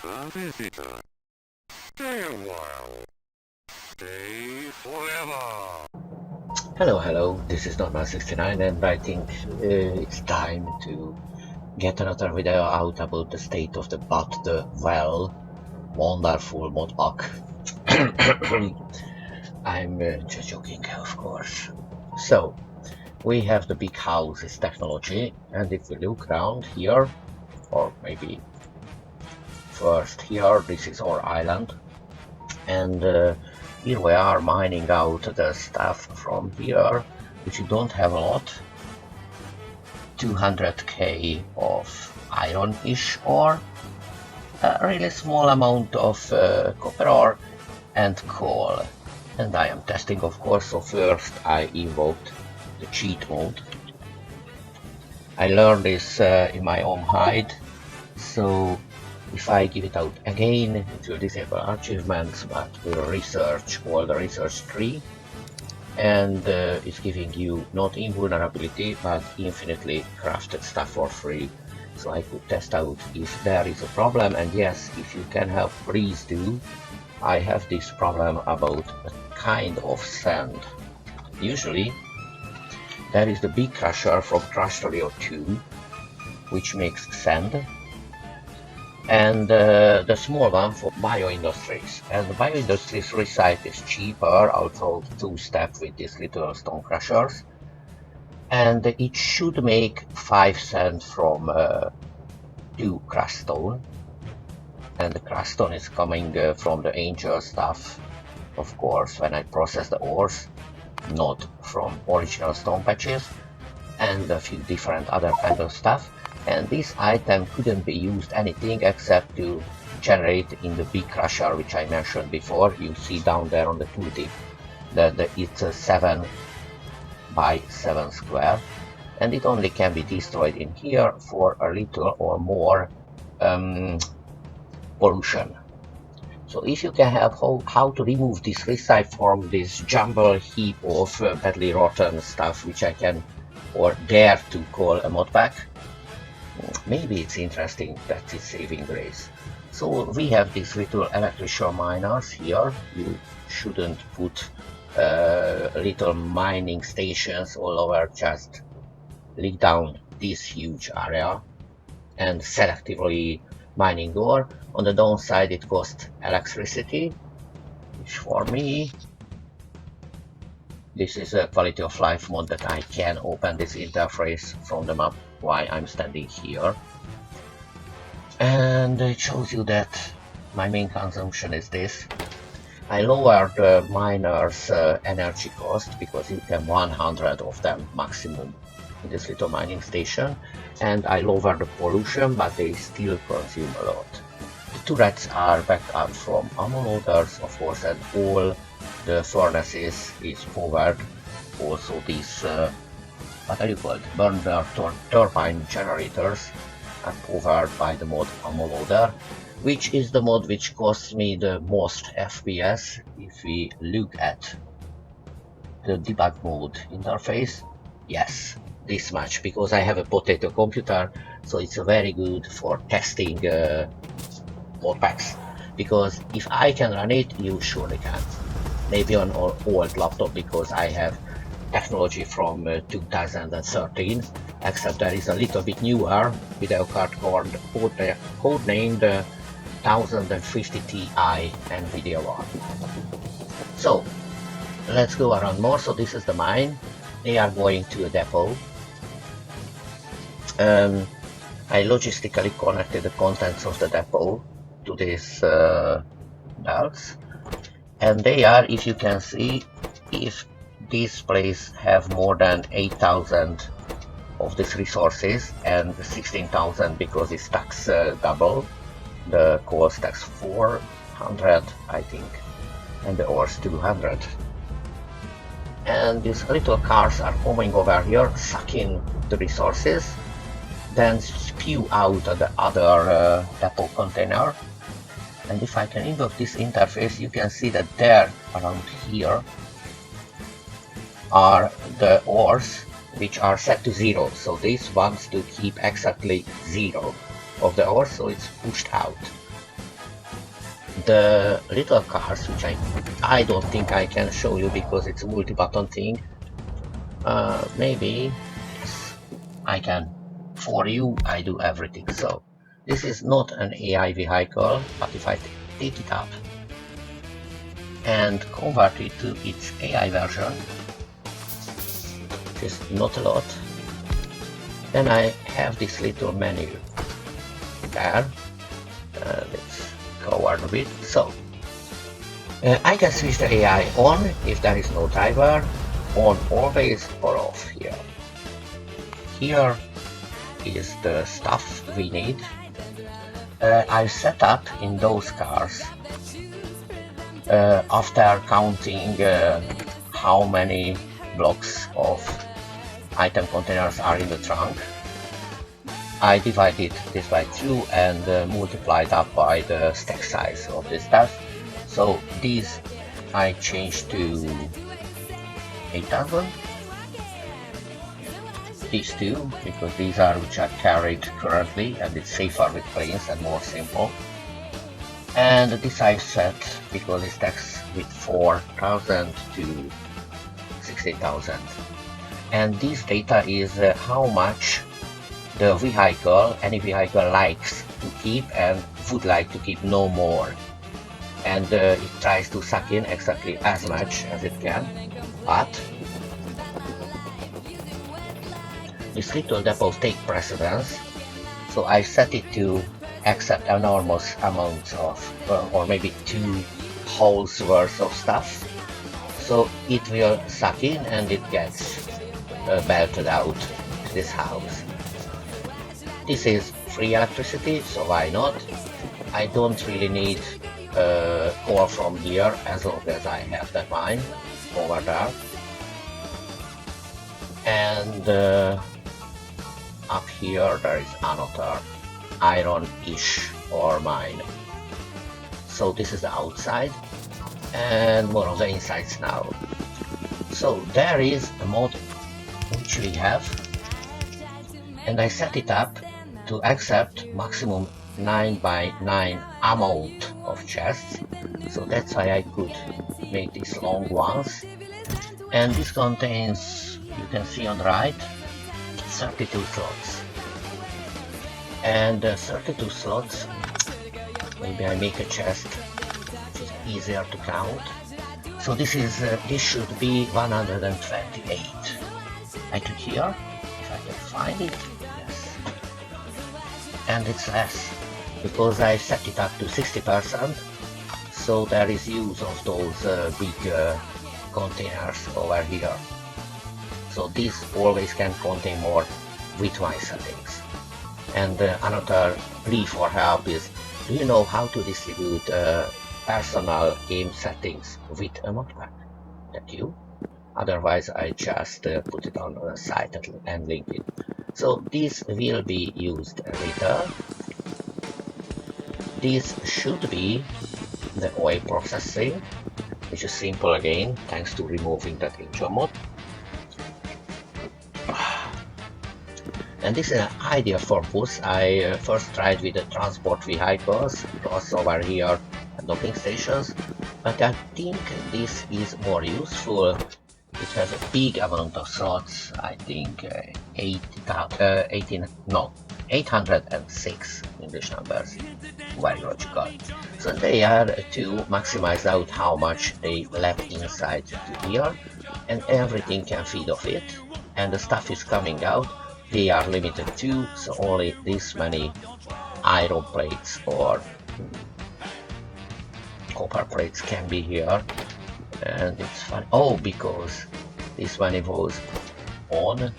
a visitor. Stay a while. Stay forever. Hello, this is Norman69 and I think it's time to get another video out about the state of the well wonderful modpack. I'm just joking, of course. So, we have the big houses technology, and if we look around here, or maybe first here, this is our island, and here we are mining out the stuff from here, which you don't have a lot. 200k of iron-ish ore, a really small amount of copper ore, and coal. And I am testing, of course, so first I invoked the cheat mode. I learned this in my own hide, so if I give it out again, it will disable achievements, but will research all the research tree, and it's giving you not invulnerability, but infinitely crafted stuff for free. So I could test out if there is a problem, and yes, if you can help, please do. I have this problem about a kind of sand. Usually, there is the big crusher from Factorio 2, which makes sand, and the small one for bioindustries. And the bioindustries recite is cheaper, also two-step with these little stone crushers, and it should make 5 cents from 2 crushed stone. And the crushed stone is coming from the angel stuff, of course, when I process the ores, not from original stone patches, and a few different other kind of stuff. And this item couldn't be used anything except to generate in the big crusher, which I mentioned before. You see down there on the tooltip that it's a 7 by 7 square, and it only can be destroyed in here for a little or more pollution. So if you can help how to remove this recite from this jumble heap of badly rotten stuff, which I can or dare to call a modpack, maybe it's interesting. That is saving grace. So we have these little electrical miners here. You shouldn't put little mining stations all over, just lick down this huge area and selectively mining ore. On the downside, it costs electricity, which for me, this is a quality of life mod that I can open this interface from the map while I'm standing here. And it shows you that my main consumption is this. I lowered the miners' energy cost because you can 100 of them maximum in this little mining station, and I lowered the pollution, but they still consume a lot. The turrets are backed up from ammo loaders, of course, and all the furnaces is powered. Also these, what are you called, burner turbine generators are powered by the mod ammo loader, which is the mod which costs me the most FPS. If we look at the debug mode interface, yes, this much, because I have a potato computer, so it's very good for testing modpacks, because if I can run it, you surely can. Maybe on an old laptop, because I have technology from 2013, except there is a little bit newer video card codenamed 1050 Ti NVIDIA one. So let's go around more. So this is the mine. They are going to a depot. I logistically connected the contents of the depot to these belts, and they are, if you can see, if this place have more than 8,000 of these resources and 16,000 because it stacks double. The coal stacks 400, I think, and the ores 200. And these little cars are coming over here, sucking the resources, then spew out the other depot container. And if I can invoke this interface, you can see that there around here are the ores which are set to 0. So this wants to keep exactly 0 of the ore, so it's pushed out. the little cars, which I don't think I can show you because it's a multi-button thing. Maybe yes, I can. For you, I do everything. So this is not an AI vehicle, but if I take it up and convert it to its AI version, which is not a lot, then I have this little menu there. Let's cover a bit. So I can switch the AI on if there is no driver, on always or off here. Here is the stuff we need. I set up in those cars after counting how many blocks of item containers are in the trunk. I divided this by 2 and multiplied up by the stack size of this stuff. So these I changed to 8,000. These two, because these are which are carried currently and it's safer with planes and more simple. And this I set because it stacks with 4,000 to 16,000. And this data is how much the vehicle, any vehicle likes to keep and would like to keep no more. And it tries to suck in exactly as much as it can, but this little depots take precedence, so I set it to accept enormous amounts of, or maybe 2 holes worth of stuff. So it will suck in and it gets belted out to this house. This is free electricity, so why not? I don't really need coal from here as long as I have that mine over there. And up here there is another iron-ish ore mine. So this is the outside and more of the insides now. So there is a mod which we have, and I set it up to accept maximum 9x9 amount of chests. So that's why I could make these long ones. And this contains, you can see on the right, 32 slots. And 32 slots, maybe I make a chest which is easier to count. So this should be 128. I click here, if I can find it, yes. And it's less, because I set it up to 60%, so there is use of those big containers over here. So this always can contain more with my settings. And another plea for help is, do you know how to distribute personal game settings with a modpack? That you? Otherwise I just put it on the site and link it. So this will be used later. This should be the oil processing, which is simple again, thanks to removing that engine mod. And this is an ideal purpose. I first tried with the transport vehicles, crossover here and docking stations, but I think this is more useful. It has a big amount of slots, I think 806 English numbers, very logical. So they are to maximize out how much they let inside to here, and everything can feed off it, and the stuff is coming out. They are limited to, so only this many iron plates or copper plates can be here. And it's fun. Oh, because this one was on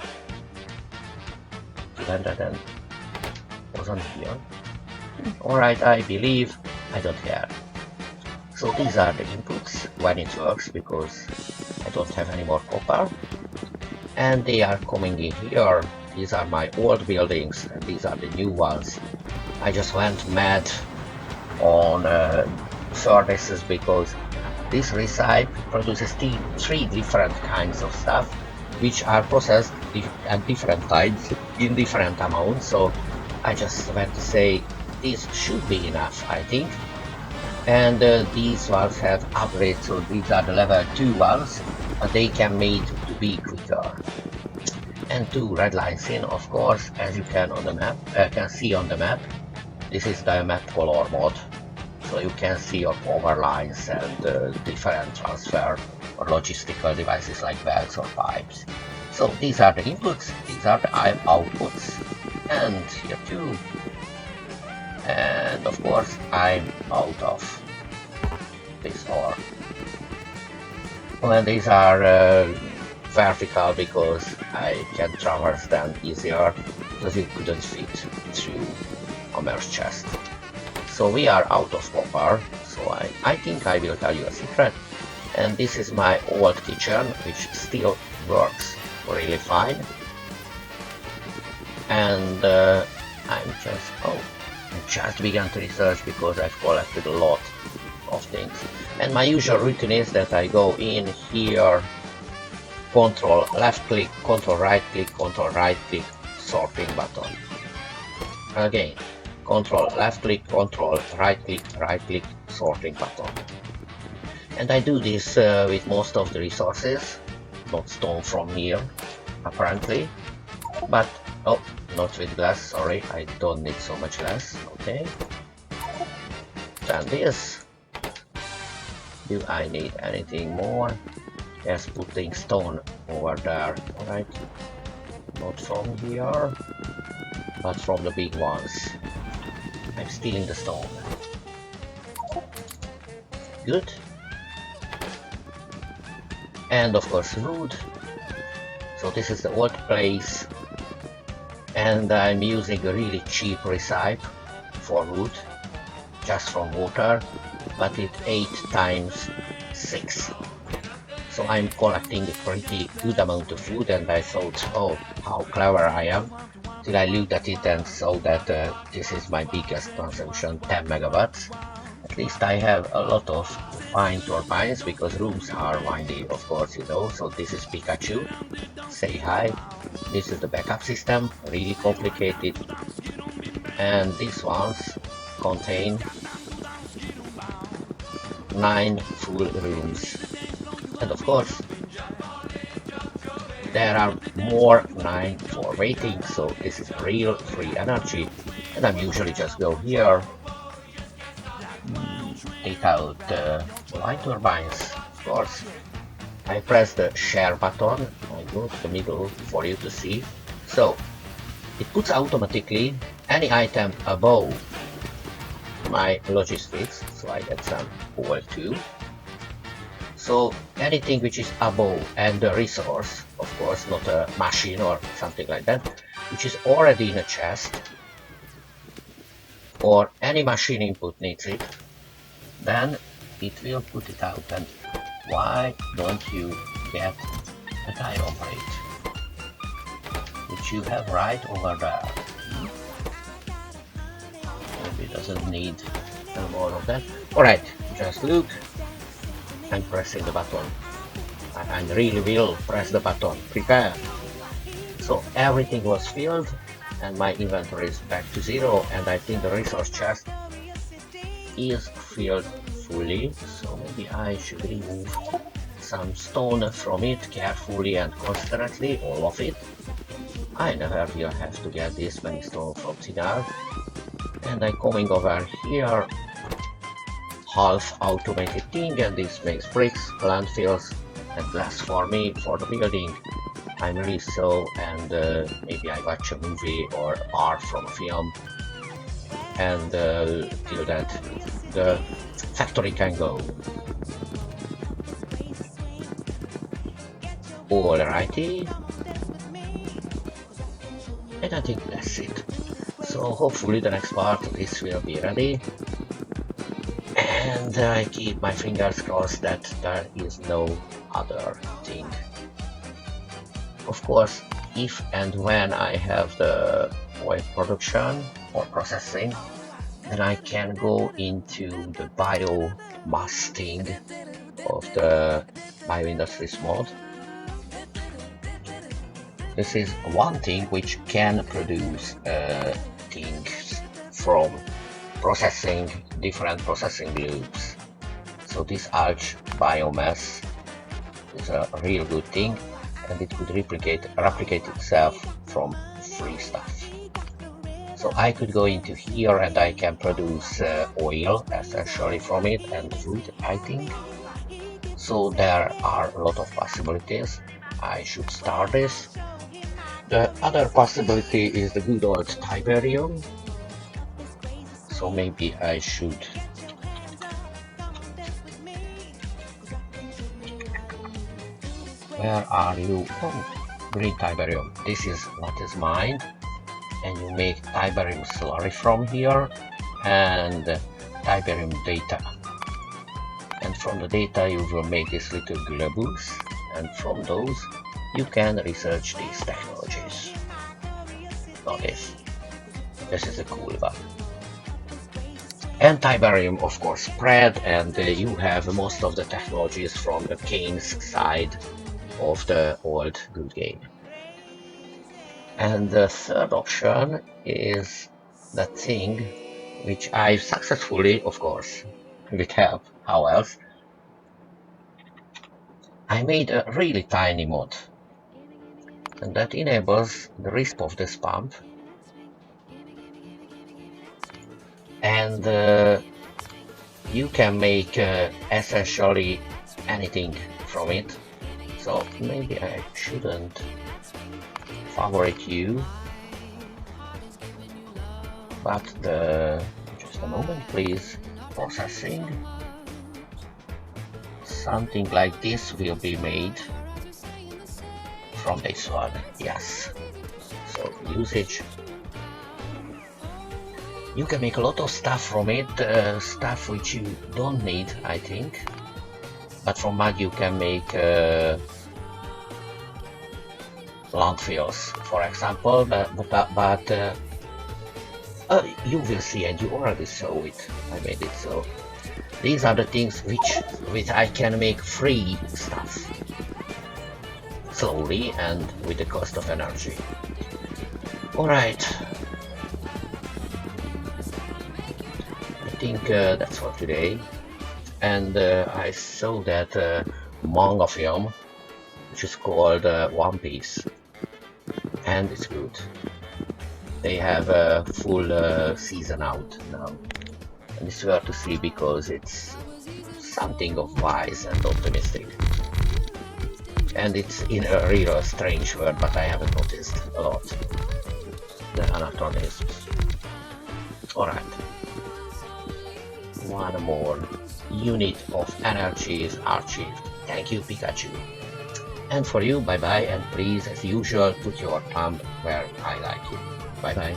200 and wasn't here. Alright, I believe, I don't care. So these are the inputs when it works, because I don't have any more copper. And they are coming in here. These are my old buildings and these are the new ones. I just went mad on furnaces because this recipe produces 3 different kinds of stuff which are processed at different times in different amounts. So I just went to say this should be enough, I think. And these valves have upgrades, so these are the level 2 valves, but they can made to be quicker. And 2 red lines in, of course, as you can on the map, can see on the map. This is the map color mod, so you can see your power lines and different transfer or logistical devices like belts or pipes. So these are the inputs, these are the outputs, and here too. And of course I'm out of this ore. Well, these are vertical because I can traverse them easier because you couldn't fit through a merge chest. So we are out of copper, so I think I will tell you a secret. And this is my old kitchen, which still works really fine. And I just began to research because I've collected a lot of things. And my usual routine is that I go in here, control left click, control right click, sorting button. Again, control left click, control right click, sorting button. And I do this with most of the resources, not stone from here, apparently. But, oh, not with glass, sorry, I don't need so much glass, okay. Then this. Do I need anything more? Yes, putting stone over there, alright. Not from here, but from the big ones. I'm stealing the stone. Good. And of course wood. So this is the old place. And I'm using a really cheap recipe for wood, just from water, but it's 8 times 6. So I'm collecting a pretty good amount of food, and I thought, oh, how clever I am, till I looked at it and saw that this is my biggest consumption, 10 megawatts. At least I have a lot of fine turbines, because rooms are windy, of course, you know. So this is Pikachu, say hi. This is the backup system, really complicated. And these ones contain 9 full rooms. And of course, there are more 9 for waiting, so this is real free energy. And I'm usually just go here, take out the light turbines, of course. I press the share button, I go to the middle for you to see. So, it puts automatically any item above my logistics, so I get some oil too. So anything which is above, and the resource, of course, not a machine or something like that, which is already in a chest, or any machine input needs it, then it will put it out. And why don't you get the iron plate, which you have right over there? Maybe it doesn't need more of that. Alright, just look. I'm pressing the button. I really will press the button. Prepare. So everything was filled, and my inventory is back to 0, and I think the resource chest is filled fully. So maybe I should remove some stone from it carefully and constantly, all of it. I never will have to get this many stone from Tinar. And I'm coming over here, half automated thing, and this makes bricks, landfills, and glass for me for the building. I'm really so, and maybe I watch a movie or a part from a film, and till that the factory can go. Alrighty, and I think that's it. So hopefully the next part of this will be ready, and I keep my fingers crossed that there is no other thing. Of course, if and when I have the oil production or processing, then I can go into the biomasting of the bioindustries mod. This is one thing which can produce things from processing different processing loops. So this arch biomass is a real good thing, and it could replicate itself from free stuff. So I could go into here and I can produce oil essentially from it, and food, I think. So there are a lot of possibilities. I should start this. The other possibility is the good old Tiberium. So maybe I should Where are you? Oh, green Tiberium. This is what is mine. And you make Tiberium slurry from here and Tiberium data. And from the data you will make this little globus, and from those you can research these technologies. Notice, this is a cool one. And Tiberium of course spread, and you have most of the technologies from the Kane's side of the old good game. And the third option is the thing which I successfully, of course, with help, how else, I made a really tiny mod, and that enables the resp of this pump, and you can make essentially anything from it. So maybe I shouldn't favorite you, but just a moment please. Processing. Something like this will be made from this one, yes. So usage. You can make a lot of stuff from it, stuff which you don't need, I think. But from mud you can make landfills, for example, but you will see, and you already saw it. I made it so. These are the things which I can make free stuff slowly and with the cost of energy. Alright. I think that's for today. And I saw that manga film which is called One Piece, and it's good. They have a full season out now, and it's worth to see because it's something of wise and optimistic. And it's in a real strange world, but I haven't noticed a lot the anachronisms. Alright. One more unit of energy is achieved. Thank you, Pikachu. And for you, bye bye, and please, as usual, put your thumb where I like you. Bye bye.